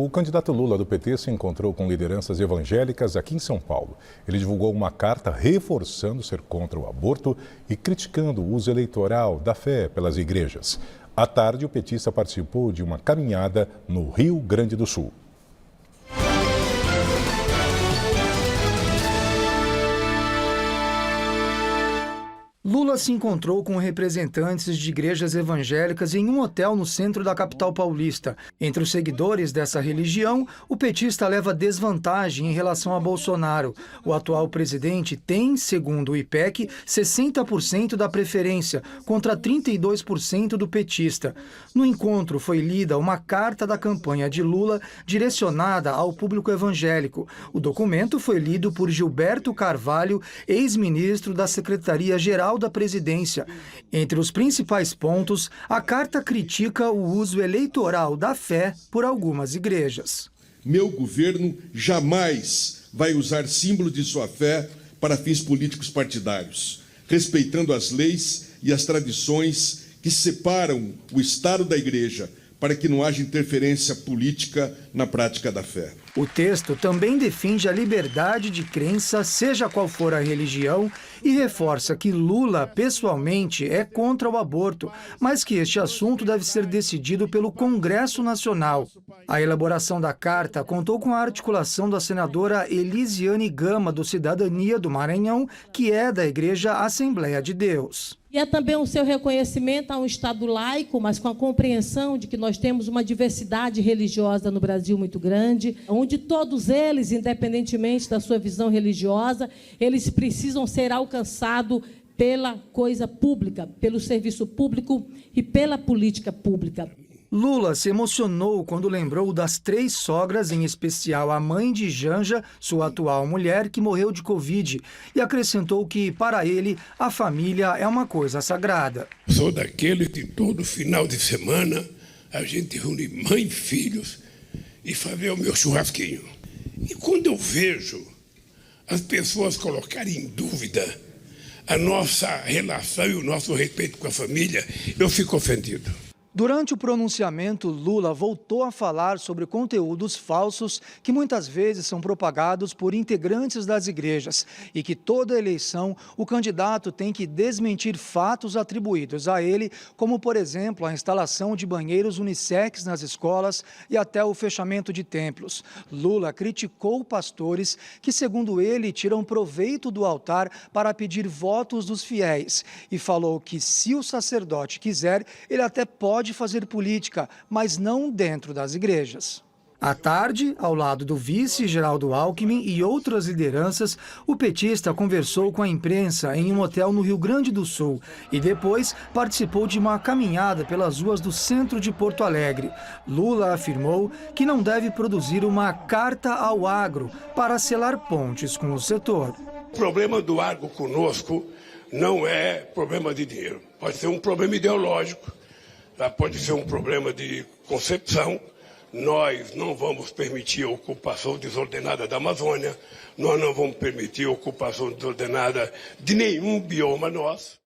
O candidato Lula do PT se encontrou com lideranças evangélicas aqui em São Paulo. Ele divulgou uma carta reforçando ser contra o aborto e criticando o uso eleitoral da fé pelas igrejas. À tarde, o petista participou de uma caminhada no Rio Grande do Sul. Lula se encontrou com representantes de igrejas evangélicas em um hotel no centro da capital paulista. Entre os seguidores dessa religião, o petista leva desvantagem em relação a Bolsonaro. O atual presidente tem, segundo o IPEC, 60% da preferência, contra 32% do petista. No encontro foi lida uma carta da campanha de Lula direcionada ao público evangélico. O documento foi lido por Gilberto Carvalho, ex-ministro da Secretaria-Geral da Presidência. Entre os principais pontos, a carta critica o uso eleitoral da fé por algumas igrejas. Meu governo jamais vai usar símbolos de sua fé para fins políticos partidários, respeitando as leis e as tradições que separam o Estado da Igreja, para que não haja interferência política na prática da fé. O texto também defende a liberdade de crença, seja qual for a religião, e reforça que Lula, pessoalmente, é contra o aborto, mas que este assunto deve ser decidido pelo Congresso Nacional. A elaboração da carta contou com a articulação da senadora Elisiane Gama, do Cidadania do Maranhão, que é da Igreja Assembleia de Deus. E é também o seu reconhecimento a um Estado laico, mas com a compreensão de que nós temos uma diversidade religiosa no Brasil muito grande, onde todos eles, independentemente da sua visão religiosa, eles precisam ser alcançados pela coisa pública, pelo serviço público e pela política pública. Lula se emocionou quando lembrou das 3 sogras, em especial a mãe de Janja, sua atual mulher, que morreu de Covid, e acrescentou que, para ele, a família é uma coisa sagrada. Sou daquele que todo final de semana a gente reúne mãe e filhos e fazer o meu churrasquinho. E quando eu vejo as pessoas colocarem em dúvida a nossa relação e o nosso respeito com a família, eu fico ofendido. Durante o pronunciamento, Lula voltou a falar sobre conteúdos falsos que muitas vezes são propagados por integrantes das igrejas e que toda eleição o candidato tem que desmentir fatos atribuídos a ele, como, por exemplo, a instalação de banheiros unissex nas escolas e até o fechamento de templos. Lula criticou pastores que, segundo ele, tiram proveito do altar para pedir votos dos fiéis e falou que, se o sacerdote quiser, ele até pode fazer política, mas não dentro das igrejas. À tarde, ao lado do vice Geraldo Alckmin e outras lideranças, o petista conversou com a imprensa em um hotel no Rio Grande do Sul e depois participou de uma caminhada pelas ruas do centro de Porto Alegre. Lula afirmou que não deve produzir uma carta ao agro para selar pontes com o setor. O problema do agro conosco não é problema de dinheiro, pode ser um problema ideológico. Pode ser um problema de concepção. Nós não vamos permitir a ocupação desordenada da Amazônia, nós não vamos permitir a ocupação desordenada de nenhum bioma nosso.